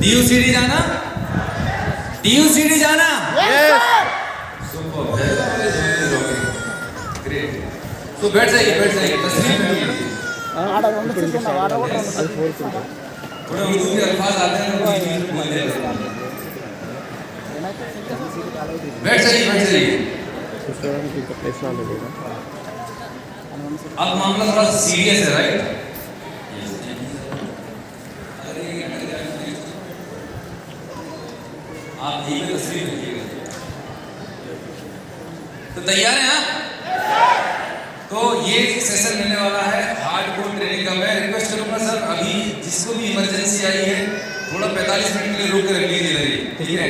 DUCD जाना, DUCD जाना। Great. तो बैठ जाइए तस्वीर में थोड़ा उर्दू के अल्फाज आते हैं तो बीच बोल देते हैं। बैठ जाइए। अब मामला थोड़ा सीरियस है, राइट? आप यही पे तस्वीर देखिएगा। तो तैयार हैं आप? तो ये सेशन मिलने वाला है हार्डकोर ट्रेनिंग का। मैं रिक्वेस्ट करूंगा सर, अभी जिसको भी इमरजेंसी आई है थोड़ा 45 मिनट के लिए रोक कर रख लीजिए, ठीक है?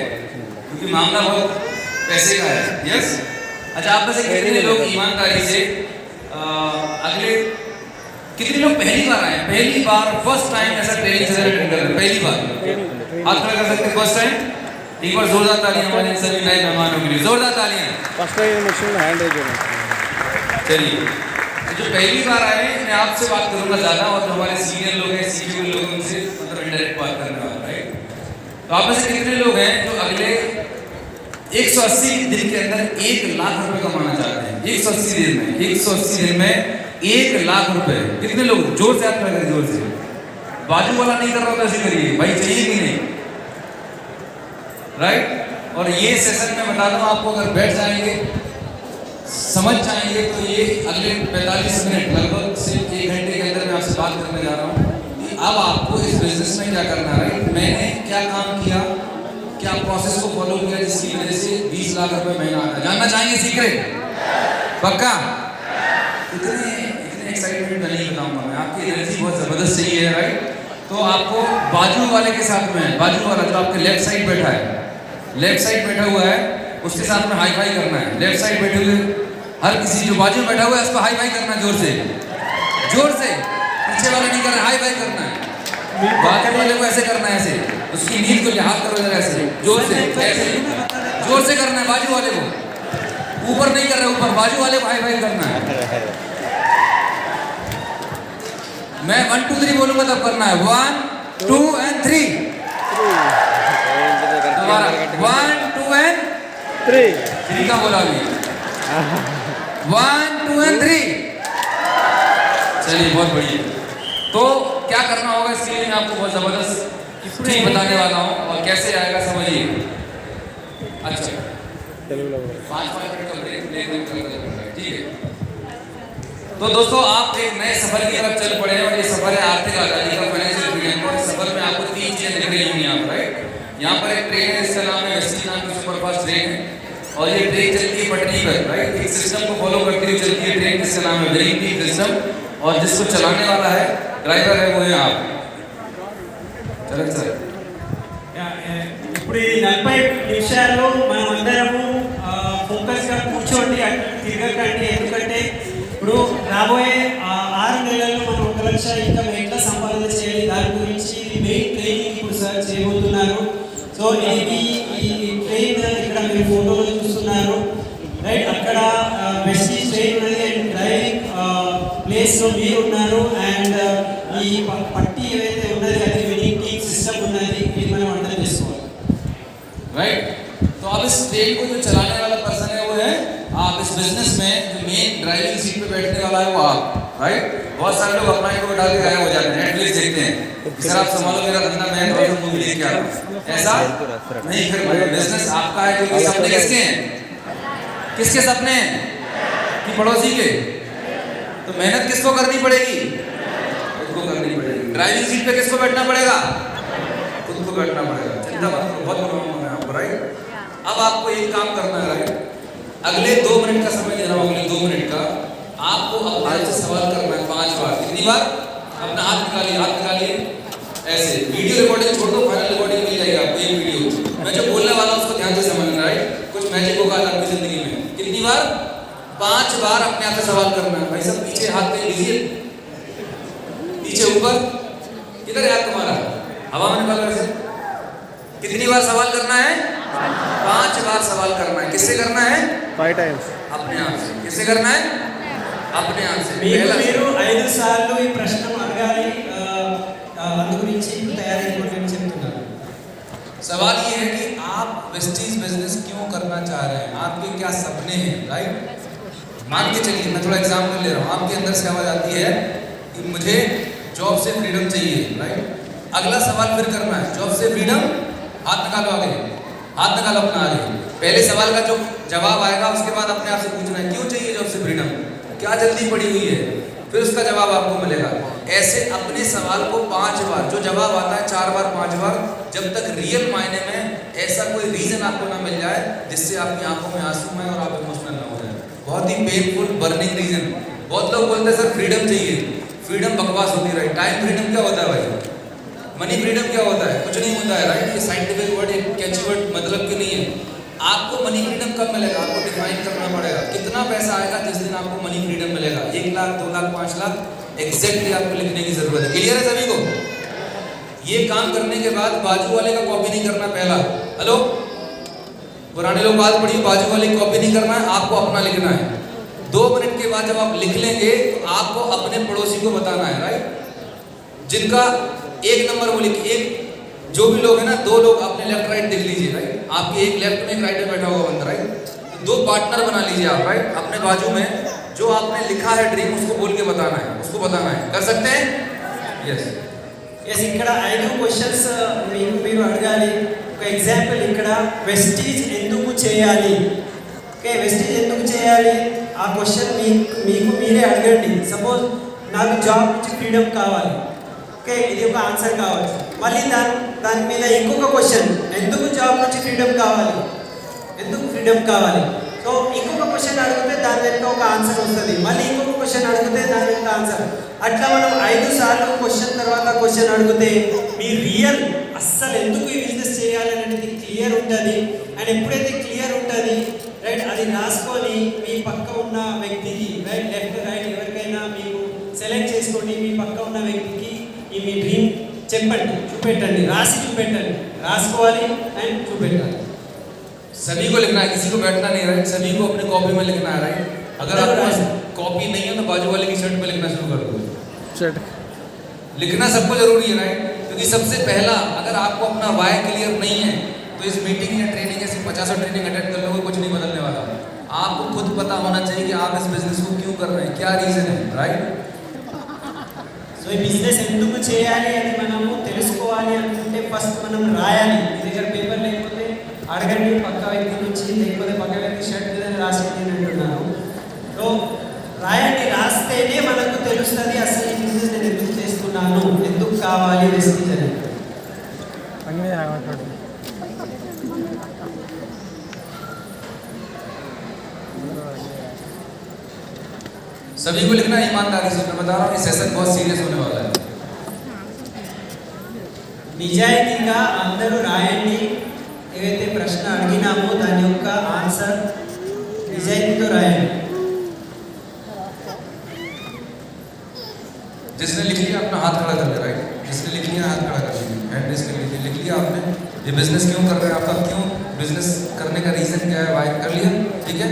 क्योंकि मामला बहुत पैसे का है। यस। अच्छा, आप में से कितने लोग ईमानदारी से अगले कितने लोग पहली बार आए? पहली बार, फर्स्ट टाइम ऐसा ट्रेनिंग सेशन अटेंड कर रहे हैं? पहली बार हाथ खड़ा कर सकते हैं? First time? एक बार जोरदार तालियां हमारे सभी नए मेहमानों के लिए, जोरदार तालियां। First time machine hand raise होना। चलिए, जो पहली बार आए मैं आपसे बात करूंगा ज्यादा, और जो हमारे सीनियर लोग हैं, सीनियर लोग, उनसे मतलब इंडायरेक्ट बात करने वाला, राइट? तो आप में से कितने लोग हैं जो अगले 180 दिन के अंदर 1 लाख रुपए कमाना चाहते हैं? 180 दिन में, 180 दिन में 1 लाख रुपए। कितने लोग? जोर से आप करें, जोर से। बाजू वाला नहीं कर रहा तो ऐसे करिए भाई, चाहिए कि नहीं, राइट? और ये सेशन में बता दूं आपको, अगर बैठ जाएंगे, समझ जाएंगे, तो ये अगले 45 मिनट लगभग से 1 घंटे के अंदर मैं आपसे बात करने जा रहा हूँ कि अब आपको इस बिजनेस में क्या करना है, राइट? मैंने क्या काम किया, क्या प्रोसेस को फॉलो किया जिसकी वजह से 20 लाख रुपए महीना आता है? जानना चाहेंगे सीक्रेट? पक्का? इतने एक्साइटमेंट में नहीं बताऊंगा मैं, आपकी एनर्जी बहुत जबरदस्त चाहिए है, राइट? तो आपको बाजू वाले के साथ में, बाजू वाला जो आपके लेफ्ट साइड बैठा है, लेफ्ट साइड बैठा हुआ है, उसके साथ में हाई फाई करना है। लेफ्ट साइड बैठे हुए हर किसी जो बाजू में बैठा हुआ है उसको हाई फाई करना है, जोर से, जोर से। पीछे वाला नहीं करना, हाई फाई करना है। बाजू वाले को ऐसे करना है, ऐसे उसकी नींद को लिहाज करो जरा, ऐसे जोर से, ऐसे जोर से करना है। बाजू वाले को ऊपर नहीं कर रहे, ऊपर बाजू वाले को हाई फाई करना है। मैं 1 2 3 बोलूंगा तब करना है। 1 2 and 3। दोबारा 1 2 and 3 का बोला अभी। 1 2 and 3। चलिए, बहुत बढ़िया। तो क्या करना होगा इसके लिए मैं आपको बहुत जबरदस्त ट्रिक बताने वाला हूँ, और कैसे आएगा समझिए। अच्छा, 5 मिनट का ब्रेक, ठीक है? तो दोस्तों, आप एक नए सफर की तरफ चल पड़े हैं, और ये सफर है आर्थिक आजादी का, फाइनेंशियल फ्रीडम का। इस सफर में आपको 3 चीजें दिख रही होंगी यहाँ पर, राइट? यहाँ पर एक ट्रेन है, इसका नाम है वेस्टर्न नाम की सुपरफास्ट ट्रेन है, और ये ट्रेन चलती है पटरी पर, राइट? एक सिस्टम को फॉलो करती हुई चलती है ट्रेन, जिसका नाम है वेरिटी सिस्टम, और जिसको चलाने वाला है, ड्राइवर है, वो है आप। चलो सर। ఇప్పుడు ఈ 40 నిమిషాలు మనం అందరము ఫోకస్గా కూర్చోండి, తిరగకండి. ఎందుకంటే ఇప్పుడు రాబోయే 6 నెలల్లో మనం 1 లక్ష ఇన్కమ్ ఎట్లా సంపాదన చేయాలి దాని గురించి మెయిన్ ట్రైనింగ్ ఇప్పుడు సార్ చేయబోతున్నారు. సో ఈ ట్రైన్ ఇక్కడ మీరు ఫోటోలో చూస్తున్నారు, రైట్? అక్కడ వెస్టీ ట్రైన్ ఉన్నది, అండ్ డ్రైవింగ్ ప్లేస్లో మీరు ఉన్నారు, అండ్ ఈ పట్టి ఏదైతే ఉన్నది అది వినింగ్ టీమ్ సిస్టమ్ ఉన్నది, ఇది మనం అర్థం చేసుకోవాలి, राइट? तो अब इस ट्रेन को जो चलाने वाला पर्सन है वो है आप। इस बिजनेस में जो मेन ड्राइविंग सीट पे बैठने वाला है वो आप, राइट? बहुत सारे लोग अपना ही को डाल के गायब हो जाते हैं, नेटफ्लिक्स देखते हैं। सर आप संभालो मेरा धंधा, मैं थोड़ा सा मूवी देख के आ रहा हूँ, ऐसा नहीं। फिर बिजनेस आपका है, क्योंकि सपने किसके हैं? किसके सपने हैं? कि पड़ोसी के? तो मेहनत किसको करनी पड़ेगी? खुद को करनी पड़ेगी। ड्राइविंग सीट पे किसको बैठना पड़ेगा? खुद को बैठना पड़ेगा। चिंता मत करो, बहुत प्रॉब्लम है आपको, राइट? अब आपको एक काम करना है, राइट? अगले 2 मिनट का समय दे रहा हूँ, अगले 2 मिनट का आपको अपने से सवाल करना है 5 बार। कितनी बार? अपना हाथ निकालिए, हाथ निकालिए ऐसे। वीडियो रिकॉर्डिंग छोड़ दो, फाइनल रिकॉर्डिंग मिल जाएगी आपको। एक वीडियो मैं जो बोलने वाला हूँ उसको ध्यान से समझना, राइट? कुछ मैजिक होगा आपकी जिंदगी में। कितनी बार? 5 बार अपने आप से सवाल करना है। भाई सब पीछे हाथ कहीं लीजिए, पीछे ऊपर, किधर है हाथ तुम्हारा? हवा में निकालो ऐसे। कितनी बार सवाल करना है? 5 बार सवाल करना है। किससे करना है? 5 times. अपने आप से। किससे करना है? अपने आप से। మీరు 5 సార్లు ఈ ప్రశ్న అడగాలి. అందు గురించి తయారీ చెప్తున్నారు. सवाल ये है कि आप वेस्टीज बिजनेस क्यों करना चाह रहे हैं, आपके क्या सपने हैं, राइट। मान के चलिए, मैं थोड़ा एग्जाम्पल ले रहा हूँ, आपके अंदर से आवाज आती है कि मुझे जॉब से फ्रीडम चाहिए, राइट। अगला सवाल फिर करना है, जॉब से फ्रीडम, हाथ निकालो आगे, हाथ निकालो अपना आगे। पहले सवाल का जो जवाब आएगा उसके बाद अपने आप से पूछना है क्यों चाहिए जॉब से फ्रीडम, क्या जल्दी पड़ी हुई है, फिर उसका जवाब आपको मिलेगा। ऐसे अपने सवाल को 5 बार, जो जवाब आता है 4 बार 5 बार, जब तक रियल मायने में ऐसा कोई रीजन आपको ना मिल जाए जिससे आपकी आंखों में आंसू आए और आप इमोशनल ना हो जाए। बहुत ही पेनफुल बर्निंग रीजन। बहुत लोग बोलते हैं सर फ्रीडम चाहिए, फ्रीडम बकवास होती है, राइट। टाइम फ्रीडम क्या होता है भाई, मनी फ्रीडम क्या होता है, कुछ नहीं होता है, राइट। ये साइंटिफिक वर्ड, एक कैची वर्ड मतलब की नहीं है। आपको मनी फ्रीडम कब मिलेगा, आपको डिफाइन करना पड़ेगा। कितना पैसा आएगा जिस दिन आपको मनी फ्रीडम मिलेगा, 1 लाख 2 लाख 5 लाख, एग्जैक्टली आपको लिखने की जरूरत है। क्लियर है सभी को? ये काम करने के बाद बाजू वाले का कॉपी नहीं करना। पहला, हेलो, पुराने लोग बात पढ़ी, बाजू वाले की कॉपी नहीं करना है, आपको अपना लिखना है। 2 मिनट के बाद जब आप लिख लेंगे तो आपको अपने पड़ोसी को बताना है, राइट। जिनका 1 नंबर वो लिखिए, एक जो भी लोग हैं ना, 2 लोग अपने लेफ्ट राइट देख लीजिए, राइट। आपके एक लेफ्ट में एक राइट में बैठा हुआ बंदा, राइट। 2 पार्टनर बना लीजिए आप, राइट। अपने बाजू में जो आपने लिखा है ड्रीम, उसको बोल के बताना है, उसको बताना है। कर सकते हैं? यस ఎస్ ఇక్కడ 5 క్వశ్చన్స్ మీరు అడగాలి. ఒక ఎగ్జాంపుల్ ఇక్కడ వెస్టీజ్ ఎందుకు చేయాలి, ఓకే, వెస్టీజ్ ఎందుకు చేయాలి ఆ క్వశ్చన్ మీకు మీరే అడగండి. సపోజ్ నాకు జాబ్ నుంచి ఫ్రీడమ్ కావాలి, ఓకే, ఇది ఒక ఆన్సర్ కావచ్చు. మళ్ళీ దాని మీద ఇంకొక క్వశ్చన్, ఎందుకు జాబ్ నుంచి ఫ్రీడమ్ కావాలి, ఎందుకు ఫ్రీడమ్ కావాలి. సో ఇంకొక క్వశ్చన్ అడిగితే దాని వెనుక ఒక ఆన్సర్ వస్తుంది, మళ్ళీ ఇంకొక క్వశ్చన్ అడిగితే దాని వెనుక ఆన్సర్. అట్లా మనం 5 సార్లు క్వశ్చన్ తర్వాత క్వశ్చన్ అడిగితే మీ రియల్ అస్సలు ఎందుకు ఈ బిజినెస్ చేయాలి అనేది క్లియర్ ఉంటుంది. అండ్ ఎప్పుడైతే క్లియర్ ఉంటుంది, రైట్, అది రాసుకొని మీ పక్క ఉన్న వ్యక్తికి, రైట్, లెఫ్ట్ రైట్ ఎవరికైనా మీకు సెలెక్ట్ చేసుకోండి. మీ పక్క ఉన్న వ్యక్తికి ఈ మీ డ్రీమ్ చెప్పండి, చూపెట్టండి, రాసి చూపెట్టండి. రాసుకోవాలి అండ్ చూపెట్టాలి. सभी को लिखना है, किसी को बैठना नहीं, राइट। सभी को अपने कॉपी में लिखना है, राइट। अगर आपके पास कॉपी नहीं है तो बाजू वाले की शर्ट पे लिखना शुरू कर दो। शर्ट लिखना सबको जरूरी है, राइट। क्योंकि सबसे पहला, अगर आपको अपना वाई क्लियर नहीं है तो इस मीटिंग या ट्रेनिंग या सिर्फ 50 ट्रेनिंग अटेंड कर लोगे, कुछ नहीं बदलने वाला। आपको खुद पता होना चाहिए कि आप इस बिजनेस को क्यों कर रहे हैं, क्या रीजन है, राइट। సో ఈ బిజినెస్ ఎందుకు చేయాలి అని మనము తెలుసుకోవాలి అనుకుంటే ఫస్ట్ మనం రాయాలి. మీ దగ్గర పేపర్ లేకపోతే అడగండి పక్క వ్యక్తి నుంచి, లేకపోతే పక్క వ్యక్తి షర్ట్ మీద రాసేది అని అంటున్నాను. సో రాయండి, రాస్తేనే మనకు తెలుస్తుంది అసలు ఈ బిజినెస్ నేను ఎందుకు చేస్తున్నాను, ఎందుకు కావాలి వెస్టీజ్ అని. सभी को लिखना है ईमानदारी से। मैं बता रहा हूँ ये सेशन बहुत सीरियस होने वाला है। నిజాయితీగా అందరూ రాయండి. ఏవైతే ప్రశ్న అడిగినామో దాని యొక్క ఆన్సర్ నిజాయితీతో రాయండి. जिसने लिख लिया अपना हाथ खड़ा कर ले, राइट। जिसने लिख लिया हाथ खड़ा कर लीजिए, हैंड रेज कर लीजिए। लिख लिया आपने, ये बिजनेस क्यों कर रहे हैं, आपका क्यों बिजनेस करने का रीजन क्या है, वाई कर लिया, ठीक है।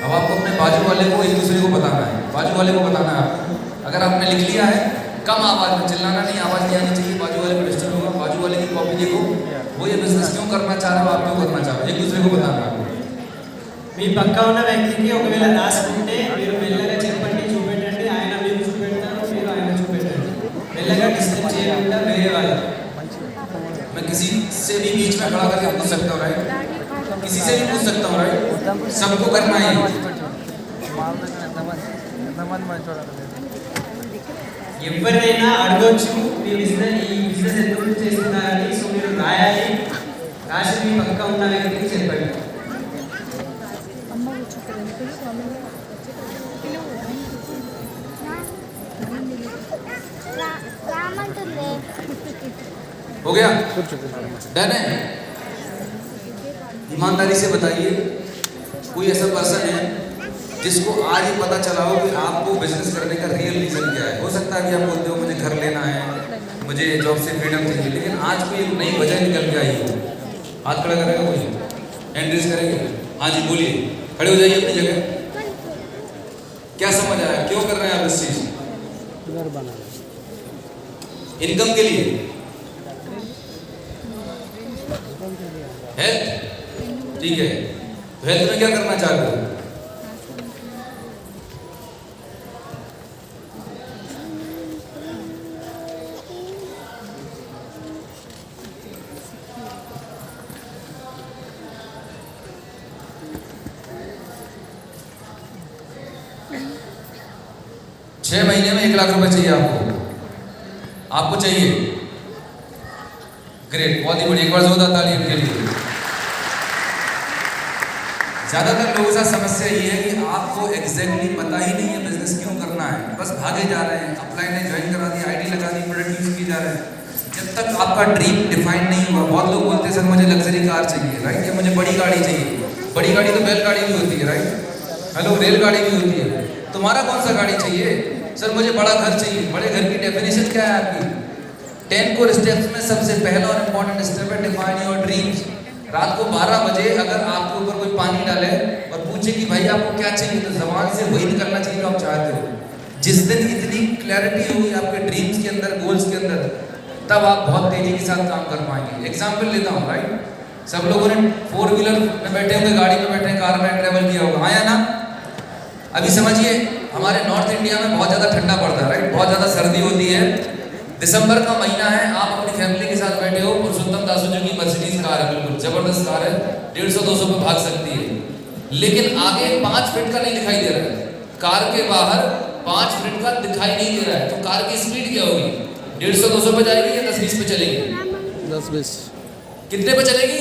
अब आपको अपने बाजू वाले को एक दूसरे को बताना है, बाजू वाले को बताना है आपको। अगर आपने लिख लिया है, कम आवाज में, चिल्लाना नहीं, आवाज नहीं आनी चाहिए, बाजू वाले को डिस्टर्ब होगा। बाजू वाले की कॉपी देखो, वो ये बिजनेस क्यों करना चाह रहे हो, आप क्यों करना चाह रहे हो, एक दूसरे को बताना है आपको। మీ పక్క ఉన్న వ్యక్తికి ఒకవేళ రాసుకుంటే మీరు మెల్లగా చెప్పండి, చూపెట్టండి. ఆయన మీరు చూపెడతారు, మీరు ఆయన చూపెట్టండి. మెల్లగా డిస్టర్బ్ చేయకుండా వేరే వాళ్ళు. मैं किसी से भी बीच में खड़ा करके पूछ सकता हूँ, राइट। किसी से भी पूछ सकता हूँ, राइट। सबको करना है। ఎవరైనా అడగొచ్చు మీ బిజినెస్, ఈ బిజినెస్ ఎందుకు చేస్తున్నారని. సో మీరు రాయాలి, రాసి మీ పక్క ఉన్న వ్యక్తికి చెప్పండి. हो गया, डन है। ईमानदारी से बताइए, कोई ऐसा पर्सन है जिसको आज ही पता चला हो कि आपको बिजनेस करने का रियल रीजन क्या है। हो सकता है कि आप बोलते हो मुझे घर लेना है, मुझे जॉब से फ्रीडम चाहिए, लेकिन आज कोई एक नई वजह निकल के आई हो। हाथ खड़ा करेगा कोई, हैंड रेज करेंगे। हाँ जी बोलिए, खड़े हो जाइए अपनी जगह। क्या समझ आया, क्यों कर रहे हैं आप इस चीज? इनकम के लिए। ठीक है, तो हेल्थ में क्या करना चाहते हो? छह महीने में 1 लाख रुपए चाहिए आपको चाहिए? ग्रेट, बहुत ही बढ़िया, एक बार जोरदार ताली इनके लिए। ज्यादातर लोगों के साथ समस्या ये है कि आपको एग्जैक्टली पता ही नहीं है बिजनेस क्यों करना है, बस भागे जा रहे हैं, अपलाइन ने ज्वाइन करा दी, आईडी लगा दी, प्रोडक्ट यूज किए जा रहे हैं। जब तक आपका ड्रीम डिफाइन नहीं हुआ, बहुत लोग बोलते हैं सर मुझे लग्जरी कार चाहिए, राइट, या मुझे बड़ी गाड़ी चाहिए। बड़ी गाड़ी तो बैलगाड़ी भी होती है, राइट, हेलो, रेलगाड़ी भी होती है। तुम्हारा कौन सा गाड़ी चाहिए? सर मुझे बड़ा घर चाहिए। बड़े घर की डेफिनेशन क्या है आपकी? 10 कोर स्टेप्स में सबसे पहला और इम्पोर्टेंट स्टेप है डिफाइन योर ड्रीम्स। रात को 12 बजे अगर आपके ऊपर कोई पानी डाले और पूछे कि भाई आपको क्या चाहिए, तो जबान से वही निकलना चाहिए जो आप चाहते हो। जिस दिन इतनी क्लैरिटी होगी आपके ड्रीम्स के अंदर, गोल्स के अंदर, तब आप बहुत तेजी के साथ काम कर पाएंगे। एग्जाम्पल लेता हूँ, राइट, सब लोगों ने 4 व्हीलर में बैठे होंगे, गाड़ी में बैठे, कार में ट्रेवल किया होगा, आया ना? अभी समझिए, हमारे नॉर्थ इंडिया में बहुत ज़्यादा ठंडा पड़ता है, राइट, बहुत ज़्यादा सर्दी होती है, दिसंबर का महीना है, आप अपनी फैमिली के साथ बैठे हो, पुरुषोत्तम दासू जी की मर्सिडीज कार है, बिल्कुल जबरदस्त कार है, 150-200 पे भाग सकती है, लेकिन आगे 5 फीट का नहीं दिखाई दे रहा है, कार के बाहर 5 फीट का दिखाई नहीं दे रहा है, तो कार की स्पीड क्या होगी? 150-200 पे जाएगी या 10-20 पे चलेगी? 10-20। कितने पे चलेगी?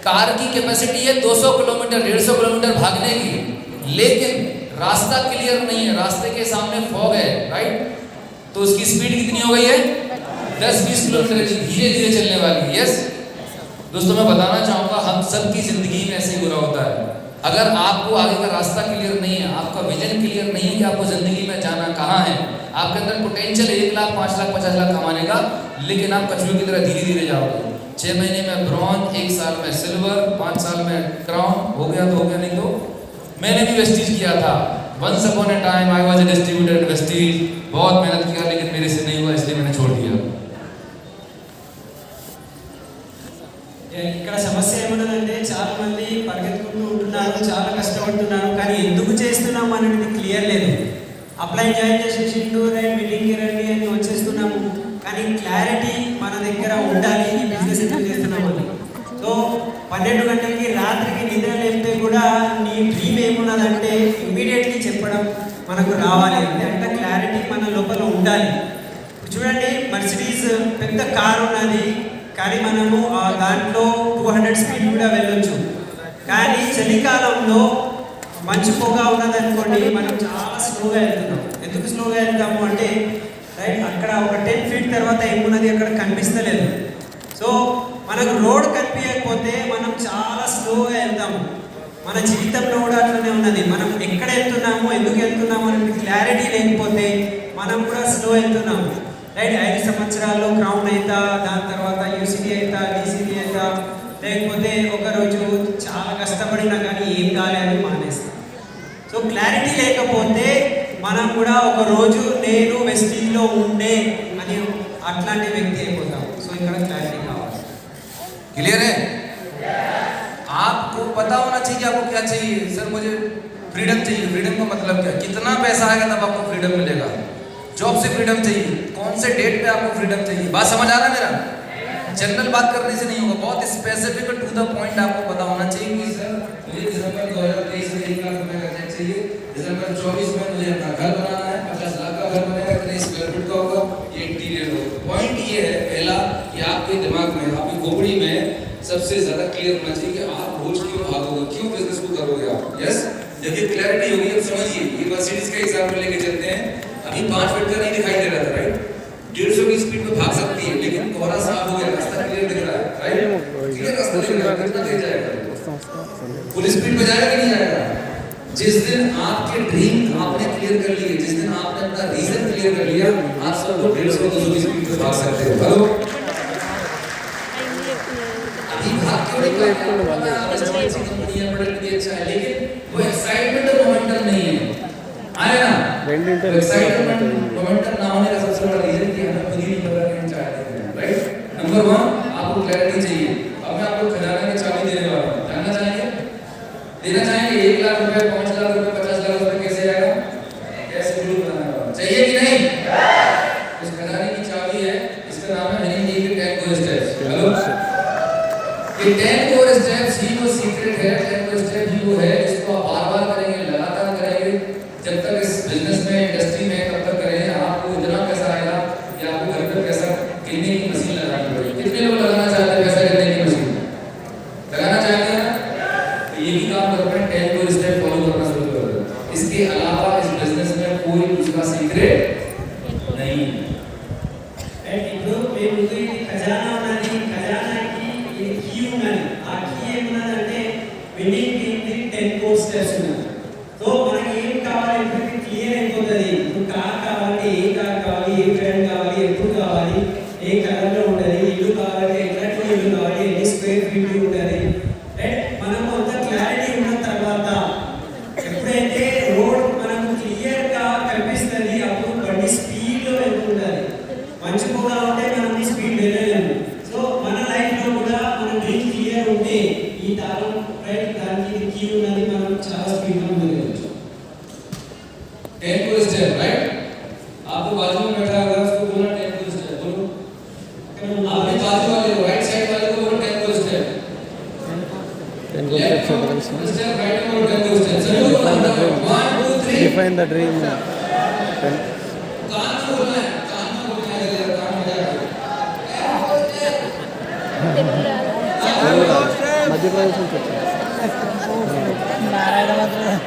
कार की कैपेसिटी है 200 किलोमीटर, 150 किलोमीटर भागने की, लेकिन रास्ता क्लियर नहीं है, रास्ते के सामने फॉग है, राइट, तो उसकी स्पीड कितनी हो गई है? 10-20 किलोमीटर की, धीरे धीरे चलने वाली। यस दोस्तों, मैं बताना चाहूंगा, हम सबकी जिंदगी में ऐसे ही बुरा होता है। अगर आपको आगे का रास्ता क्लियर नहीं है, आपका विजन क्लियर नहीं है कि आपको जिंदगी में जाना कहाँ है, आपके अंदर पोटेंशियल 1 लाख, 5 लाख, 50 लाख कमाने का, लेकिन आप कछुए की तरह धीरे धीरे जाओगे। 6 महीने में ब्रॉन्ज, 1 साल में सिल्वर, 5 साल में क्राउन, हो गया तो हो गया, नहीं तो मैंने भी वेस्टीज किया था। Once upon a time I was a distributor Vestige, बहुत मेहनत किया, लेकिन मेरे से नहीं हुआ, इसलिए मैंने छोड़ दिया। ఇక్కడ సమస్య ఏమన్నదంటే చాలా మంది పరిగెత్తుకుంటూ ఉంటున్నారు, చాలా కష్టపడుతున్నారు, కానీ ఎందుకు చేస్తున్నాము అనేది క్లియర్ లేదు. అప్లై జాయిన్ చేసేసిండు, రైట్, మీటింగ్కి రండి అని వచ్చేస్తున్నాము, కానీ క్లారిటీ మన దగ్గర ఉండాలి, ఈ బిజినెస్ ఎందుకు చేస్తున్నామని. సో 12 గంటలకి రాత్రికి నిద్ర లేపితే కూడా నీ డ్రీమ్ ఏమున్నదంటే ఇమ్మీడియట్లీ చెప్పడం మనకు రావాలి, అంటే క్లారిటీ మన లోపల ఉండాలి. ఇప్పుడు చూడండి, మర్సిడీస్ పెద్ద కారు ఉన్నది, కానీ మనము దాంట్లో 200 స్పీడ్ కూడా వెళ్ళొచ్చు, కానీ చలికాలంలో మంచు పొగ ఉన్నదనుకోండి, మనం చాలా స్లోగా వెళ్తున్నాం. ఎందుకు స్లోగా వెళ్తాము అంటే, రైట్, అక్కడ ఒక 10 ఫీట్ తర్వాత ఏమున్నది అక్కడ కనిపిస్తలేదు. సో మనకు రోడ్ కనిపించకపోతే మనం చాలా స్లోగా వెళ్తాము. మన జీవితంలో కూడా అట్లనే ఉన్నది. మనం ఎక్కడ వెళ్తున్నాము, ఎందుకు వెళ్తున్నాము అనే క్లారిటీ లేకపోతే మనం కూడా స్లో వెళ్తున్నాము, రైట్. 5 సంవత్సరాల్లో క్రౌన్ అవుతా, దాని తర్వాత యూసీడీ అవుతా, డీసీడీ అవుతా, లేకపోతే ఒకరోజు చాలా కష్టపడినా కానీ ఏం కాలేదు, మానేస్తాం. సో క్లారిటీ లేకపోతే మనం కూడా ఒక రోజు నేను వెస్టీజ్లో ఉండే అని అట్లాంటి వ్యక్తి అయిపోతాం. సో ఇక్కడ క్లారిటీ కావాలి. क्लियर है? आपको पता होना चाहिए कि आपको क्या चाहिए। सर मुझे फ्रीडम चाहिए। फ्रीडम का मतलब क्या? कितना पैसा आएगा तब आपको फ्रीडम मिलेगा। जॉब से फ्रीडम चाहिए, कौन से डेट पे आपको फ्रीडम चाहिए। बात समझ आ रहा है मेरा? जनरल बात करने से नहीं होगा, बहुत स्पेसिफिक टू द पॉइंट आपको पता होना चाहिए कि सर मुझे दिसंबर 2023 में 1 लाख रुपए का चेक चाहिए, दिसंबर 24 में मुझे अपना घर बनाना है, 50 लाख का घर बनेगा, कितने स्क्वायर फीट का होगा, ये इंटीरियर होगा। पॉइंट ये है पहला कि आपके दिमाग में, आपकी खोपड़ी में सबसे ज्यादा क्लियर होना चाहिए कि आप रोज क्यों भागोगे, क्यों बिजनेस को करोगे आप। यस, जब ये क्लैरिटी होगी, अब समझिए, ये मर्सिडीज का एग्जांपल लेके चलते हैं। अभी 5 फीट का नहीं दिखाई दे रहा था, राइट, 150 की स्पीड पे भाग सकती है, लेकिन कोहरा साफ हो गया, रास्ता क्लियर दिख रहा है, राइट, क्लियर रास्ता दिख रहा है, कितना तेज जाएगा, फुल स्पीड पे जाएगा कि नहीं जाएगा। जिस दिन आपके ड्रीम आपने क्लियर कर लिए, जिस दिन आपने अपना रीजन क्लियर कर लिया, आप सबको 150-200 की स्पीड पे भाग सकते हो। हेलो, अभी भाग क्यों नहीं पाए? कंपनी है, प्रोडक्ट भी अच्छा है, लेकिन वो एक्साइटमेंट और मोमेंटम नहीं है। आया ना? एक्साइटमेंट मोमेंटम ना होने का सबसे बड़ा रीजन कि हमें खुद ही नहीं पता कि हम चाहते हैं, राइट। नंबर 1 आपको क्लैरिटी चाहिए। अब मैं आपको खजाने की चाबी देने वाला हूं। रुपए, 5 लाख रुपए, 50 लाख रुपए कैसे आएगा? कैसे ग्रुप बनाएगा? चाहिए कि नहीं? इस खजाने की चाबी है, इसका नाम है हिंदी के 10 कोर स्टेप्स। हेलो, ये 10 कोर स्टेप्स ही वो सीक्रेट है, 10 कोर स्टेप ही वो है जिसको आप बार-बार करेंगे, लगातार करेंगे, जब तक इस बिजनेस में, इंडस्ट्री में तब तक करेंगे, आपको इतना पैसा आएगा कि आपको घर पे पैसा गिनने की मशीन लगानी पड़ेगी। कितने लोग लगाना चाहते हैं पैसा गिनने की मशीन? लगाना चाहते हैं ना? तो ये भी काम कर रहे हैं, 10 कोर स्टेप फॉलो करना शुरू कर दो। इसके अलावा इस बिजनेस में कोई दूसरा सीक्रेट नहीं है। ఇప్పుడు మేము ఇది ఖజానా ఉన్నది, ఖజానాకి ఇది కీ ఉన్నది. ఆ కీ ఏమున్నదంటే విన్నింగ్ టీమ్ది 10 కోర్ స్టెప్స్ ఉన్నది. సో మనకి ఏం కావాలి అంటే క్లియర్ అయిపోతుంది. ఇప్పుడు కార్ కావాలి, ఏ కార్ కావాలి, ఏ బ్రాండ్ కావాలి, ఎప్పుడు కావాలి, ఏ కలర్లో ఉండాలి, ఇల్లు కావాలి, ఎట్లాంటి ఇల్లు కావాలి, ఎన్ని స్క్వేర్ ఫీట్ ఉండాలి. రైట్, మనం అంత క్లారిటీ ఉన్న తర్వాత ఎప్పుడైతే రోడ్ మనకు క్లియర్గా కనిపిస్తుంది అప్పుడు బండి స్పీడ్లో వెళ్తుండాలి. మంచి కూడా ఉంటే మనం స్పీడ్ వెళ్ళలేము. సో మన లైఫ్లో కూడా మన డ్రీమ్ క్లియర్ ఉంటే ఈ తాళం రైట్ దానికి కీ ఉన్నది, మనం చాలా స్పీడ్గా వెళ్ళవచ్చు. 10 कोर स्टेप राइट? आपको बाजू में बैठा होगा उसको बोलना 10 कोर स्टेप, बोलो। आपके बाजू वाले को, राइट साइड वाले को बोलो 10 कोर स्टेप। 10 कोर स्टेप्स है इसमें. स्टेप राइट में बोलो 10 कोर स्टेप। सभी लोग बोलना 1 2 3 Define the dream. कान में बोलना है, कान में बोलना है, इधर कान में जाके मध्य प्रदेश में कुछ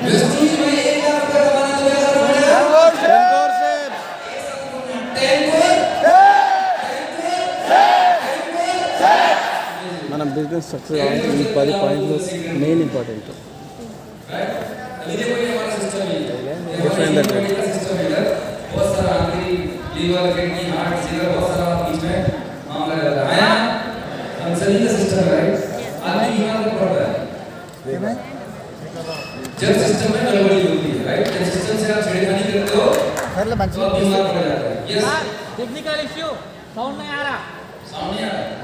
वेस्टीज में एक लाख रुपए कमाना तो क्या करोगे? 10 कोर स्टेप्स. 10 कोर మనం బిజినెస్ సక్సెస్ అవ్వాలంటే ఈ 10 పాయింట్లు మెయిన్ ఇంపార్టెంట్. अभी देखो ये हमारा सिस्टम है, Define the dream. सिस्टम है इधर बहुत सारा आंतरिक लीवर, किडनी, हार्ट, जिगर बहुत सारा बीच में मामला रहता है ना? हम सभी का सिस्टम है राइट? आदमी बीमार तो पड़ता है जब सिस्टम में गड़बड़ी होती है राइट? जब सिस्टम से आप छेड़खानी करते हो तो आप बीमार पड़ जाते हैं। यस, टेक्निकल इश्यू, साउंड नहीं आ रहा. साउंड नहीं आ रहा है?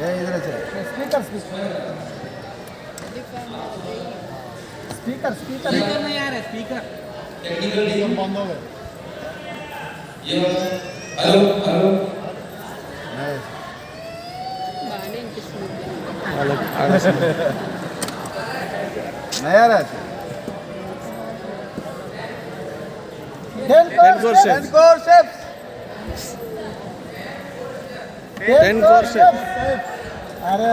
स्पीकर नहीं आ रहा, स्पीकर टेक्निकल टीम बंद हो गए। ये हेलो हेलो వాళ్ళకి ఆగస్ట్ नया रहा 10 core steps. 10 core steps 10 core steps. अरे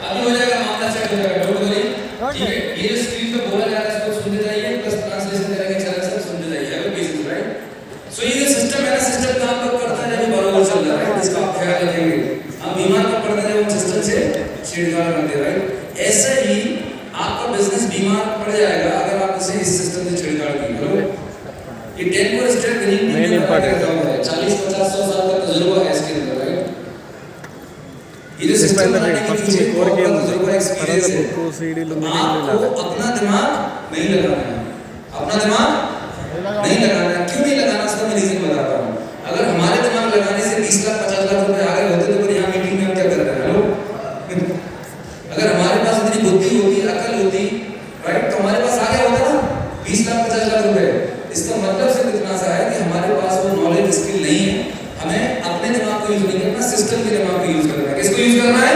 अभी हो जाएगा, मामला सेट हो जाएगा, डोंट वरी। ठीक है, ये जो स्क्रीन पे बोला जा रहा है इसको सुनते जाइए, प्लस ट्रांसलेशन करेंगे चैनल से सुनते जाइए, अगर बेसिक राइट? सो ये जो सिस्टम है ना, सिस्टम काम कब करता है जब ये बराबर चल रहा है, इसका आप ख्याल रखेंगे। हम बीमार कब पड़ते हैं जब हम सिस्टम से छेड़छाड़ करते हैं राइट? ऐसे ही आपका बिजनेस बीमार पड़ जाएगा अगर आप इसे इस सिस्टम से छेड़छाड़ करेंगे। ये 10 कोर स्टेप Main important. 40 50 100 साल का तजुर्बा है इसके अंदर राइट? ये जो सिस्टम बनाने के ఫస్ట్ पीछे మీ కోర్ बहुत గేమ్ बड़ा तजुर्बा తర్వాత एक्सपीरियंस है। బుక్ సీడీలు आपको अपना दिमाग नहीं लगाना है, अपना दिमाग नहीं लगाना है। क्यों नहीं लगाना इसका मैं रीजन बताता हूँ। अगर हमारे दिमाग लगाने से 20 लाख 50 लाख रुपए आ गए होते तो फिर यहाँ मीटिंग में हम क्या कर रहे हैं? हेलो, अगर हमारे पास इतनी बुद्धि होती, अकल होती राइट, तो हमारे पास आ गया होता ना 20 लाख 50 लाख रुपए। इसका मतलब सिर्फ इतना सा है कि हमारे पास वो नॉलेज स्किल नहीं है। हमें अपने दिमाग को यूज नहीं करना, सिस्टम के दिमाग को यूज करना है। किसको यूज करना है?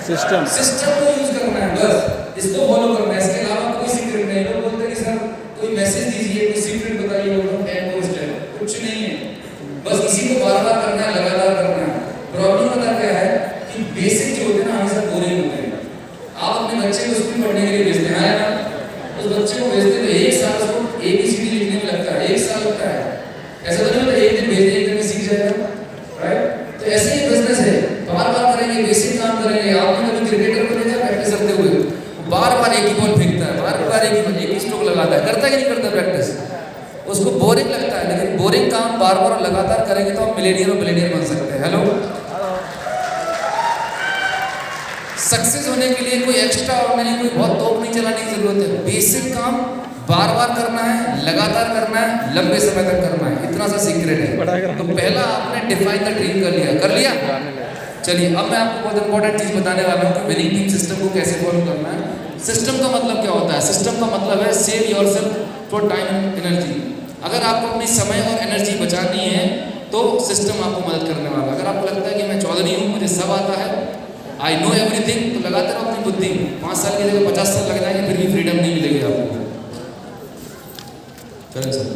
सिस्टम. सिस्टम को यूज करना है, बस इसको फॉलो करना है। इसके अलावा कोई सीक्रेट नहीं। लोग बोलते हैं कि सर कोई मैसेज दीजिए, कोई सीक्रेट बताइए, बोलते हैं 10 कोर स्टेप, कुछ नहीं है। बस इसी को बार-बार करना है, लगातार करना है। प्रॉब्लम पता क्या है कि बेसिक जो होते हैं ना हमेशा बोरिंग होते हैं। आप अपने बच्चे को स्कूल पढ़ने के लिए भेजते हैं ना, उस बच्चे को भेजते हैं तो 1 साल उसको ABCD लिखने में लगता है, 1 साल लगता है। ऐसा तो नहीं होता एक दिन भेज दें एक दिन में सीख जाएगा राइट? तो ऐसे ही बिजनेस है, बार-बार करेंगे, बेसिक काम करेंगे। आपने कभी क्रिकेटर को देखा प्रैक्टिस करते हुए बार-बार एक ही बॉल फेंकता है, बार-बार एक ही स्ट्रोक लगाता है, करता है कि नहीं करता प्रैक्टिस? उसको बोरिंग लगता है, लेकिन बोरिंग काम बार-बार लगातार करेंगे तो आप मिलियनियर और बिलियनियर बन सकते हैं। हेलो, सक्सेस होने के लिए कोई एक्स्ट्रा ऑर्डिनरी कोई बहुत तोप नहीं चलाने की जरूरत है। बेसिक काम बार-बार करना है, लगातार करना है, लंबे समय तक करना है, इतना सा सीक्रेट है। तो पहला आपने डिफाइन द ड्रीम कर लिया, चलिए अब मैं आपको बहुत इंपॉर्टेंट चीज़ बताने वाला हूँ कि विनिंग टीम सिस्टम को कैसे फॉलो करना है। सिस्टम का मतलब क्या होता है? सिस्टम का मतलब है save yourself for time and energy. अगर आपको अपनी समय और एनर्जी बचानी है तो सिस्टम आपको मदद करने वाला है। अगर आपको लगता है कि मैं चौधरी हूँ, मुझे सब आता है, आई नो एवरीथिंग, तो लगाते रहो अपनी बुद्धि। 5 साल की जगह 50 साल लग जाएंगे, फिर भी फ्रीडम नहीं मिलेगी आपको। चलिए सर।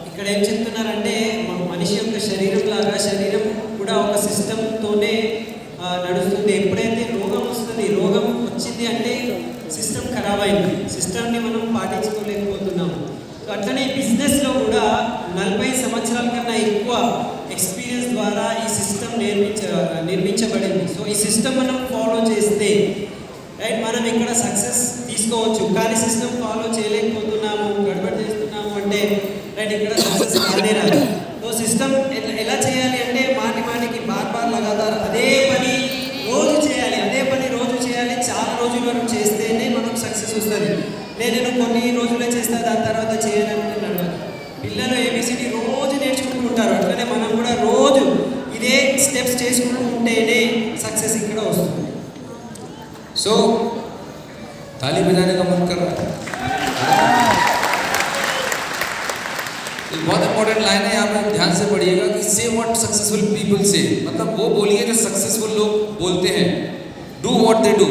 ఇక్కడ ఏం చెప్తున్నారంటే మనిషి యొక్క శరీరం లాగా శరీరం కూడా ఒక సిస్టంతోనే నడుస్తుంది. ఎప్పుడైతే రోగం వస్తుంది, రోగం వచ్చింది అంటే సిస్టమ్ ఖరాబ్ అయింది, సిస్టమ్ని మనం పాటించుకోలేకపోతున్నాము. సో అట్లనే బిజినెస్లో కూడా 40 సంవత్సరాల కన్నా ఎక్కువ ఎక్స్పీరియన్స్ ద్వారా ఈ సిస్టమ్ నిర్మించబడింది. సో ఈ సిస్టమ్ మనం ఫాలో చేస్తే రైట్ మనం ఇక్కడ సక్సెస్ తీసుకోవచ్చు. కానీ సిస్టమ్ ఫాలో చేయలేకపోతున్నాము, గడబడి చేస్తున్నాము అంటే రైట్ ఇక్కడ సక్సెస్ రానే రాదు. సో సిస్టమ్ ఎలా చేయాలి అంటే మాటికి బార్ లగాతారు అదే పని రోజు చేయాలి, అదే పని రోజు చేయాలి. చాలా రోజుల వరకు చేస్తేనే మనకు సక్సెస్ వస్తుంది. నేను కొన్ని రోజులే చేస్తా, దాని తర్వాత చేయాలనుకుంటున్నాను. పిల్లలు ఏబిసిడి రోజు నేర్చుకుంటూ ఉంటారు. అట్లనే మనం కూడా రోజు ఇదే స్టెప్స్ చేసుకుంటూ ఉంటేనే సక్సెస్ ఇక్కడ వస్తుంది. सो ताली बजाने का मन कर रहा है। एक बहुत इंपॉर्टेंट लाइन है, यहाँ पे ध्यान से पढ़िएगा कि से व्हाट सक्सेसफुल पीपल से, मतलब वो बोलिए जो सक्सेसफुल लोग बोलते हैं। डू व्हाट दे डू,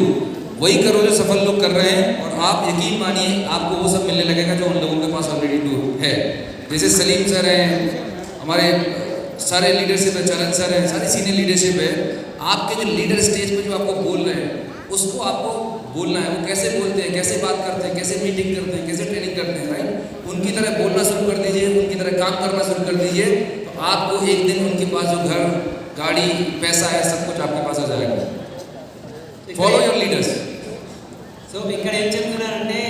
वही करो जो सफल लोग कर रहे हैं, और आप यकीन मानिए आपको वो सब मिलने लगेगा जो उन लोगों के पास ऑलरेडी डू है। जैसे सलीम सर हैं, हमारे सारे लीडरशिप है, चरण सर हैं, सारी सीनियर लीडरशिप है। आपके जो लीडर स्टेज पे जो आपको बोल रहे हैं उसको आपको बोलना है। वो कैसे बोलते हैं, कैसे बात करते हैं, कैसे मीटिंग करते हैं, कैसे ट्रेनिंग करते हैं, राइट? उनकी तरह बोलना शुरू कर दीजिए, उनकी तरह काम करना शुरू कर दीजिए, तो आपको एक दिन उनके पास जो घर, गाड़ी, पैसा है, सब कुछ आपके पास आ जाएगा। Follow your leaders. సో ఇక్కడ ఏం చెప్తున్నారంటే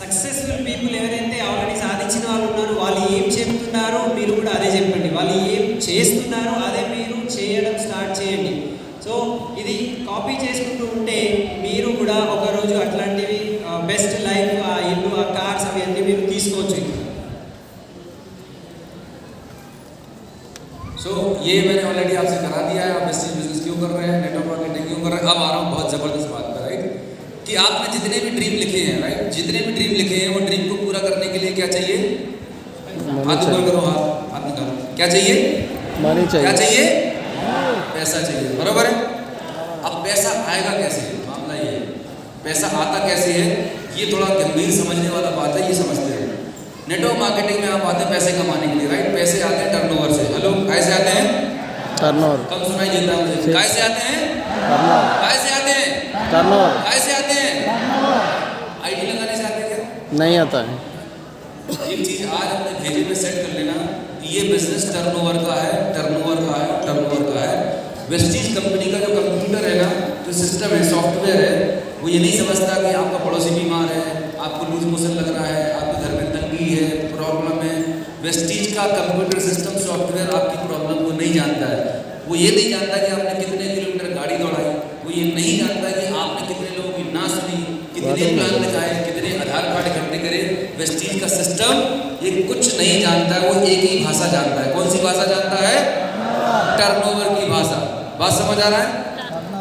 సక్సెస్ఫుల్ పీపుల్ ఎవరైతే ఆల్రెడీ సాధించిన వాళ్ళు ఉన్నారు, వాళ్ళు ఏం చెప్తున్నారో మీరు కూడా అదే చెప్పండి. వాళ్ళు ఏం చేస్తున్నారో అదే మీరు చేయడం స్టార్ట్ చేయండి. సో ఇది కాపీ చేసుకుంటూ ఉంటే మీరు కూడా ఒకరోజు అట్లాంటివి బెస్ట్ లైఫ్, ఆ ఇల్లు, ఆ కార్స్ అవన్నీ మీరు తీసుకోవచ్చు. सो ये मैंने ऑलरेडी आपसे करा दिया है। आप बिजनेस क्यों कर रहे हैं, नेटवर्क मार्केटिंग क्यों कर रहे हैं। अब आ रहा हूँ बहुत ज़बरदस्त बात पर, राइट? कि आपने जितने भी ड्रीम लिखे हैं, राइट, जितने भी ड्रीम लिखे हैं वो ड्रीम को पूरा करने के लिए क्या चाहिए? हाथ ऊपर करो, हाथ निकालो। क्या चाहिए? मनी क्या चाहिए। चाहिए? पैसा चाहिए, बराबर है। अब पैसा आएगा कैसे? मामला ये है, पैसा आता कैसे है, ये थोड़ा गंभीर समझने वाला बात है, ये समझते हैं। नेटवर्क मार्केटिंग में आप आते हैं पैसे कमाने के लिए, राइट? पैसे आते हैं टर्नओवर से। हेलो, कैसे आते हैं? टर्नओवर। कम सुनाई देता है मुझे। कैसे आते हैं? टर्नओवर। कैसे आते हैं? टर्नओवर कैसे आते हैं? आईडी लगाने से आते हैं क्या? नहीं आता है। एक चीज आज अपने भेजे में सेट कर लेना कि ये बिजनेस टर्नओवर का है, टर्नओवर का है, टर्नओवर का है। वेस्टीज कंपनी का जो कंप्यूटर है ना, जो सिस्टम है, सॉफ्टवेयर है, वो ये नहीं समझता कि आपका पड़ोसी बीमार है, आपको लूज मोशन लग रहा है, आपके घर में तंगी है, प्रॉब्लम है। वेस्टीज का कंप्यूटर सिस्टम सॉफ्टवेयर आपकी प्रॉब्लम को नहीं जानता है। वो ये नहीं जानता कि आपने कितने किलोमीटर गाड़ी दौड़ाई, वो ये नहीं जानता कि आपने कितने लोगों की ना सुनी, कितने प्लान लगाए, कितने आधार कार्ड इकट्ठे करे। वेस्टीज का सिस्टम ये कुछ नहीं जानता है, वो एक ही भाषा जानता है। कौन सी भाषा जानता है? टर्नओवर की भाषा। बात समझ आ रहा है?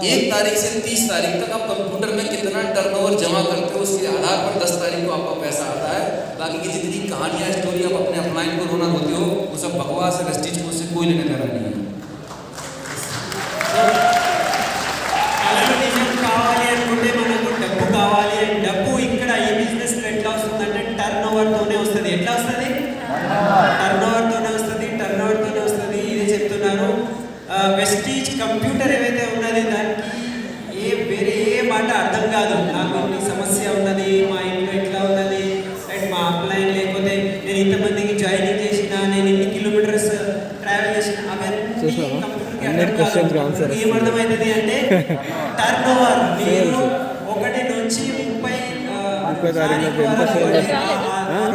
1 तारीख से 30 तारीख तक आप कंप्यूटर में कितना टर्नओवर जमा करते हो, उसके आधार पर 10 तारीख को आपका पैसा आता है। बाकी की जितनी कहानियाँ, स्टोरी आप अपने अपलाइन को रोना रोते हो, वो सब बकवास है। वेस्टीज को उससे कोई लेने देना नहीं है। కళలు నిజం కావాలి అనుకుంటే మనకు డబ్బు కావాలి. డబ్బు ఇక్కడ ఈ బిజినెస్ ఎట్లా వస్తుందంటే టర్నోవర్తోనే వస్తుంది. ఎట్లా వస్తుంది? టర్నోవర్తోనే వస్తుంది, టర్నోవర్తోనే వస్తుంది. ఇదే చెప్తున్నారు. వెస్టీజ్ కంప్యూటర్ ఏవైతే ఉన్నది దానికి వేరే ఏ మాట అర్థం కాదు. నాకు ఇన్ని సమస్య ఉన్నది, మా ఇంట్లో ఇట్లా ఉన్నది, అండ్ మా అప్లైన్ లేకపోతే నేను ఇంతమందికి జాయినింగ్ చేసిన, నేను ఇన్ని కిలోమీటర్స్ ట్రావెల్ చేసిన, అవన్నీ కంప్యూటర్కి అర్థం కాదు. ఏమర్థమవుతుంది అంటే టర్నోవర్ మీరు 1 నుంచి 30 తారీఖు వరకు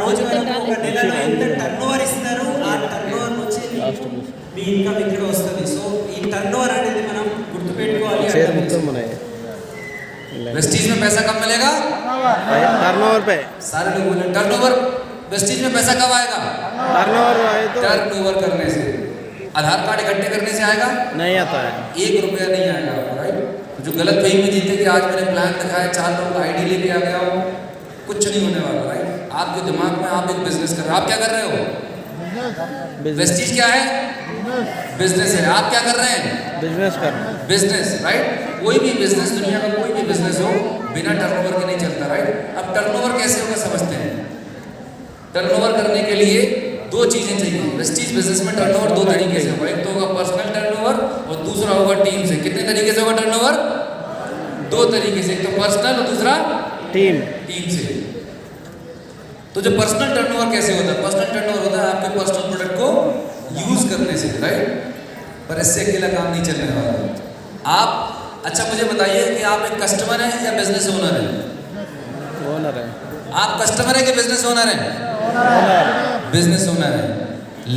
రోజు వరకు ఒక నెలలో ఎంత టర్నోవర్ ఇస్తారు, ఆ టర్నోవర్ నుంచి మీ ఇన్కమ్ ఇక్కడ వస్తుంది. సో ఈ టర్నోవర్ అనేది మనం గుర్తుపెట్టుకోవాలి. वेस्टीज में पैसा कब मिलेगा? टर्नओवर पे। सारे लोग बोले टर्नओवर। वेस्टीज में पैसा कब आएगा? टर्नओवर आए तो टर्नओवर करने से। आधार कार्ड इकट्ठे करने से आएगा? नहीं आता है। 1 रुपया नहीं आएगा आपको, राइट? तो जो गलत फहमी में जीते कि आज मैंने प्लान दिखाया 4 लोगों का आईडी लेके आ गया हो, कुछ नहीं होने वाला, राइट? आपके दिमाग में आप एक बिजनेस कर रहे हो। आप क्या कर रहे हो? वेस्टीज क्या है? बिजनेस है। आप क्या कर रहे हैं? बिजनेस करना। Business, right? कोई भी बिजनेस, दुनिया का कोई भी बिजनेस हो, बिना टर्नओवर के नहीं चलता, राइट? अब टर्नओवर कैसे होगा समझते हैं। टर्नओवर करने के लिए 2 चीजें चाहिए। वेस्टीज बिजनेस में टर्नओवर 2 तरीके से होगा। एक तो होगा पर्सनल टर्नओवर और दूसरा होगा टीम से। कितने तरीके से होगा टर्नओवर? 2 तरीके से। एक तो पर्सनल और दूसरा टीम से। तो जो पर्सनल टर्नओवर कैसे होता है? पर्सनल टर्नओवर होता है आपके पर्सनल प्रोडक्ट को यूज करने से, राइट? पर इससे अकेला काम नहीं चलने वाला। आप अच्छा मुझे बताइए कि आप एक कस्टमर हैं या बिजनेस ओनर हैं? ओनर है। आप कस्टमर है कि बिजनेस ओनर हैं? बिजनेस ओनर है।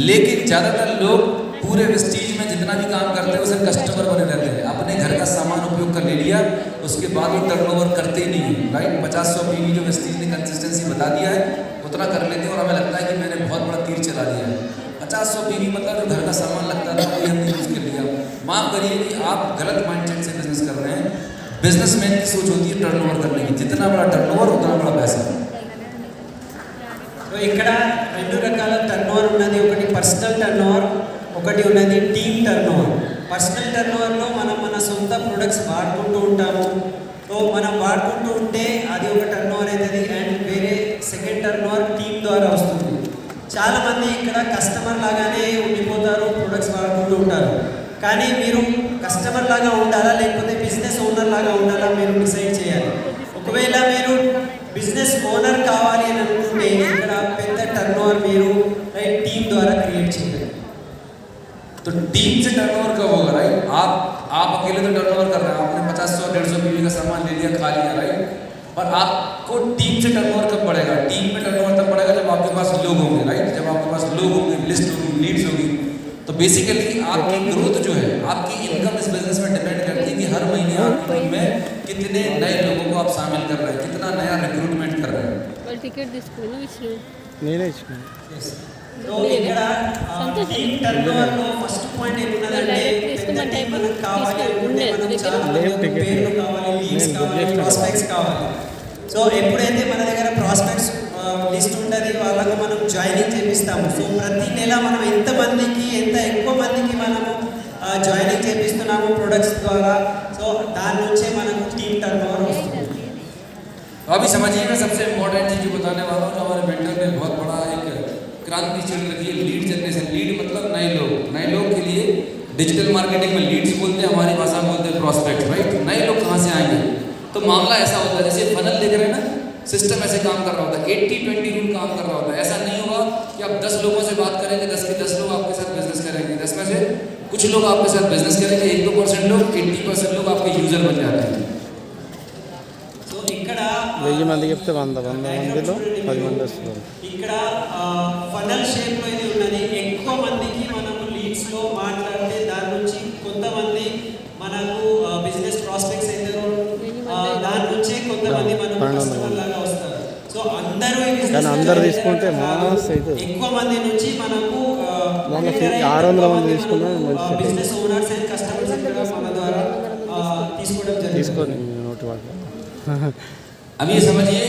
लेकिन ज्यादातर लोग पूरे वेस्टीज में जितना भी काम करते हैं उसे कस्टमर बने रहते हैं। अपने घर का सामान उपयोग कर ले लिया, उसके बाद वो टर्नओवर करते ही नहीं है, राइट? 50-100 पीवी जो वेस्टीज ने कंसिस्टेंसी बता दिया है उतना कर लेते हैं और हमें लगता है कि मैंने बहुत बड़ा तीर चला दिया है। 50-100 पीवी मतलब जो घर का सामान लगता था वो हमने यूज कर लिया। माफ करिए कि आप गलत माइंडसेट से बिजनेस कर रहे हैं। बिजनेसमैन की सोच होती है टर्नओवर करने की। जितना बड़ा टर्नओवर उतना बड़ा पैसा। సో ఇక్కడ 2 రకాల టర్నోవర్ ఉన్నది. ఒకటి పర్సనల్ టర్నోవర్, ఒకటి ఉన్నది టీమ్ టర్నోవర్. పర్సనల్ టర్నోవర్లో మనం మన సొంత ప్రొడక్ట్స్ వాడుకుంటూ ఉంటాము. సో మనం వాడుకుంటూ ఉంటే అది ఒక టర్నోవర్ అవుతుంది. అండ్ వేరే సెకండ్ టర్నోవర్ టీమ్ ద్వారా వస్తుంది. చాలామంది ఇక్కడ కస్టమర్ లాగానే ఉండిపోతారు, ప్రొడక్ట్స్ వాడుకుంటూ ఉంటారు. కానీ మీరు కస్టమర్ లాగా ఉండాలా లేకపోతే బిజినెస్ ఓనర్ లాగా ఉండాలా మీరు డిసైడ్ చేయాలి. ఒకవేళ మీరు బిజినెస్ ఓనర్ కావాలి అని అనుకుంటే ఇక్కడ పెద్ద టర్నోవర్ మీరు టీమ్ ద్వారా క్రియేట్ చేయాలి. तो टीम से टर्नओवर कब होगा, राइट? आप अकेले तो टर्नओवर कर रहे हैं, आपने 50-100-150 पीवी का सामान ले लिया, खा लिया, राइट? पर आपको टीम से टर्नओवर कब बढ़ेगा? टीम में टर्नओवर तब बढ़ेगा जब आपके पास लोग होंगे, राइट? जब आपके पास लोग होंगे, लिस्ट होगी, लीड्स होगी, तो बेसिकली आपकी ग्रोथ जो है, आपकी इनकम इस बिजनेस में डिपेंड करती है कि हर महीने आपकी टीम में कितने नए लोगों को आप शामिल कर रहे हैं, कितना नया रिक्रूटमेंट कर रहे हैं। टिकट తీసుకుని విష్ణు నేనే ఇచ్చిన సో ఇక్కడ టీమ్ టర్నోవర్లో ఫస్ట్ పాయింట్ ఏమున్నదంటే పెద్ద టీం మనకు కావాలి అనుకుంటే మనం చాలా మంది పేర్లు కావాలి, లీడ్స్ కావాలి, ప్రాస్పెక్ట్స్ కావాలి. సో ఎప్పుడైతే మన దగ్గర ప్రాస్పెక్ట్స్ లిస్ట్ ఉంటుంది వాళ్ళకు మనం జాయినింగ్ చేపిస్తాము. సో ప్రతి నెల మనం ఎంత ఎక్కువ మందికి మనము జాయినింగ్ చేపిస్తున్నాము ప్రొడక్ట్స్ ద్వారా. సో దాని నుంచే మనకు టీమ్ టర్నోవర్ వస్తుంది. तो अभी समझिए मैं सबसे इम्पोर्टेंट चीज़ जो बताने वाला हूँ, जो हमारे मेंटर ने बहुत बड़ा एक क्रांति छेड़ रखी है, लीड जनरेशन। लीड मतलब नए लोग के लिए डिजिटल मार्केटिंग में लीड्स बोलते हैं, हमारी भाषा में बोलते हैं प्रॉस्पेक्ट, राइट? नए लोग कहाँ से आएंगे? तो मामला ऐसा होता है जैसे फनल देख रहे हैं ना, सिस्टम ऐसे काम कर रहा होता है, 80-20 रूल काम कर रहा होता है। ऐसा नहीं होगा कि आप 10 लोगों से बात करेंगे, 10 के 10 लोग आपके साथ बिजनेस करेंगे, 10 में से कुछ लोग आपके साथ बिजनेस करेंगे, 1-2% लोग, 80% लोग आपके यूजर बन जाते हैं। 1000 మంది చెప్తే 100 మందిలో 10 మంది వస్తారు. ఇక్కడ ఫనల్ షేప్లో ఇది ఉన్నది. ఎక్కువ మందికి మనము లీడ్స్లో మాట్లాడితే దాని నుంచి కొంతమంది మనకు బిజినెస్ ప్రాస్పెక్ట్స్ అవుతారు, దాని నుంచే కొంతమంది మనకు కస్టమర్ లాగా వస్తారు. సో అందరూ తీసుకుంటే మాస్ అవుతుంది. ఎక్కువ మంది నుంచి మనకు 600 మంది తీసుకున్నా బిజినెస్ ఓనర్స్ అండ్ కస్టమర్స్ ఇక్కడ మన ద్వారా తీసుకోవడం తీసుకొని నోటి వాళ్ళు. अब ये समझिए,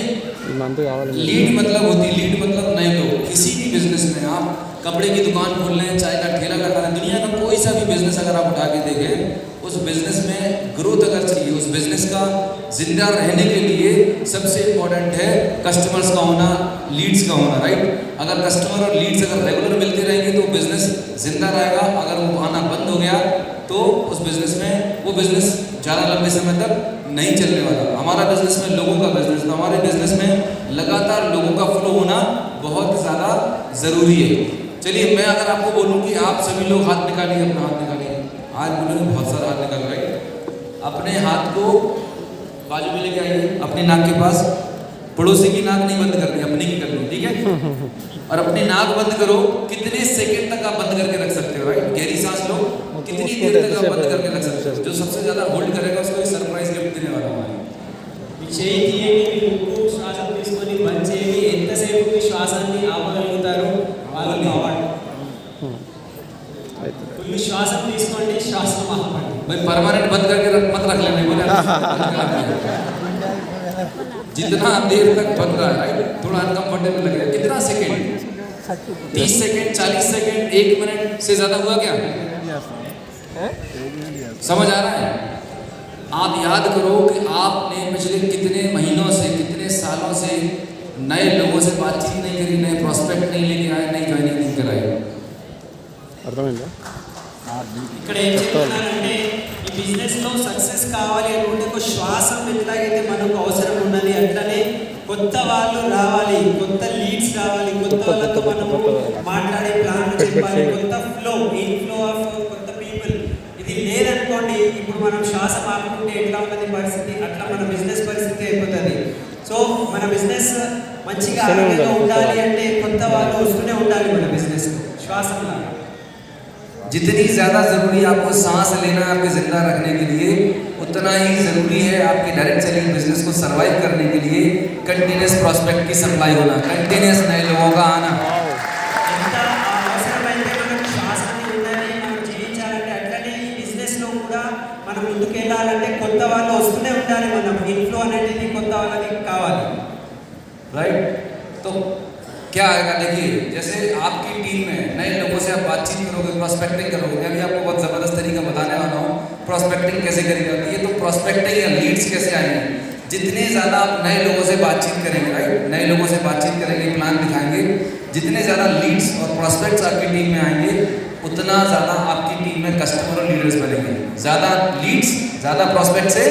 लीड मतलब होती है, लीड मतलब नए लोग। किसी भी बिजनेस में आप कपड़े की दुकान खोल लें, चाय का ठेला लगा लें, दुनिया का कोई सा भी बिजनेस अगर आप उठा के देखें, उस बिजनेस में ग्रोथ अगर चाहिए, उस बिजनेस का जिंदा रहने के लिए सबसे इम्पोर्टेंट है कस्टमर्स का होना, लीड्स का होना, राइट? अगर कस्टमर और लीड्स अगर रेगुलर मिलते रहेंगे तो बिजनेस जिंदा रहेगा। अगर वो आना बंद हो गया तो उस बिजनेस में वो बिजनेस ज़्यादा लंबे समय तक नहीं चलने वाला। हमारा बिजनेस में लोगों का बिजनेस, तो हमारे बिजनेस में लगातार लोगों का फ्लो होना बहुत ज़्यादा ज़रूरी है। चलिए मैं अगर आपको बोलूँ कि आप सभी लोग हाथ निकालिए, अपना हाथ निकालिए। आज बोलोगे बहुत सारा हाथ निकल रहा है। अपने हाथ को बाजू में लेके आइए, अपनी नाक के पास। पड़ोसी की नाक नहीं बंद करनी, अपनी की करनी, ठीक है? और अपनी नाक बंद करो। कितने सेकंड तक आप बंद करके रख सकते हो, राइट? गहरी सांस लो, कितनी देर तक आप बंद करके रख सकते हो? जो सबसे ज़्यादा होल्ड करेगा उसको एक सरप्राइज गिफ्ट देने वाला हूँ। చేయి తీయండి, ముక్కు శ్వాస తీసుకొని బంద్ చేయండి. ఎంతసేపు మీ శ్వాసాన్ని ఆపగలుగుతారో వాళ్ళకి అవార్డు. ఫుల్ మీరు శ్వాస తీసుకోండి, శ్వాసను ఆపండి. भाई परमानेंट बंद करके मत रख लेना बोले जितना देर तक बन रहा है राइट, थोड़ा अनकंफर्टेबल लगेगा. कितना सेकंड, 30 सेकंड, 40 सेकंड, 1 मिनट से ज्यादा हुआ क्या? समझ आ रहा है? आप याद करो कि आपने पिछले कितने महीनों से, कितने सालों से नए लोगों से बातचीत नहीं करी, नए प्रोस्पेक्ट नहीं लेके आए, नई ज्वाइनिंग नहीं कराई. అర్థమైందా? ఇక్కడ ఏం చెప్తున్నారంటే ఈ బిజినెస్ లో సక్సెస్ కావాలి అనుకుంటే ఒక శ్వాసం ఎట్లాగైతే మనకు అవసరం ఉన్నది అట్లనే కొత్త వాళ్ళు రావాలి, కొత్త లీడ్స్ రావాలి, కొత్త వాళ్ళతో మనము మాట్లాడే ప్లాన్ చెప్పాలి, కొత్త ఫ్లో, ఇన్ఫ్లో ఆఫ్ కొత్త పీపుల్. ఇది లేదనుకోండి, ఇప్పుడు మనం శ్వాస ఆపుకుంటే ఎట్లా ఉన్నది పరిస్థితి, అట్లా మన బిజినెస్ పరిస్థితి అయిపోతుంది. సో మన బిజినెస్ మంచిగా ఆరోగ్యంగా ఉండాలి అంటే కొత్త వాళ్ళు వస్తూనే ఉండాలి మన బిజినెస్ శ్వాసం లాగా. जितनी ज़्यादा ज़रूरी आपको सांस लेना आपके ज़िंदा रखने के लिए, उतना ही ज़रूरी है आपके डायरेक्ट सेलिंग बिजनेस को सर्वाइव करने के लिए कंटिन्यूस प्रॉस्पेक्ट की सप्लाई होना, कंटिन्यूस नए लोगों का आना. ఎంత అవసరమైతే మనకు శ్వాసాన్ని ఉండాలి, మనం జీవించాలంటే అట్లనే ఈ బిజినెస్లో కూడా మనం ముందుకు వెళ్ళాలంటే కొత్త వాళ్ళు వస్తూనే ఉండాలి. మనం ఇన్ఫ్లో అనేది కొత్త వాళ్ళకి కావాలి. राइट, तो क्या आएगा देखिए, जैसे आपकी टीम में नए लोगों से आप बातचीत करोगे, प्रॉस्पेक्टिंग करोगे. मैं अभी आपको बहुत ज़बरदस्त तरीका बताने वाला हूँ प्रॉस्पेक्टिंग कैसे करी जाती है. तो प्रॉस्पेक्टिंग या लीड्स कैसे आएंगे, जितने ज़्यादा आप नए लोगों से बातचीत करेंगे, राइट, नए लोगों से बातचीत करेंगे, प्लान दिखाएंगे, जितने ज़्यादा लीड्स और प्रॉस्पेक्ट्स आपकी टीम में आएंगे, उतना ज़्यादा आपकी टीम में कस्टमर और लीडर्स बनेंगे. ज़्यादा लीड्स, ज़्यादा प्रॉस्पेक्ट से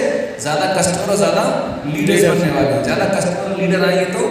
ज़्यादा कस्टमर और ज़्यादा लीडर्स बनने वाले. ज़्यादा कस्टमर और लीडर आएंगे तो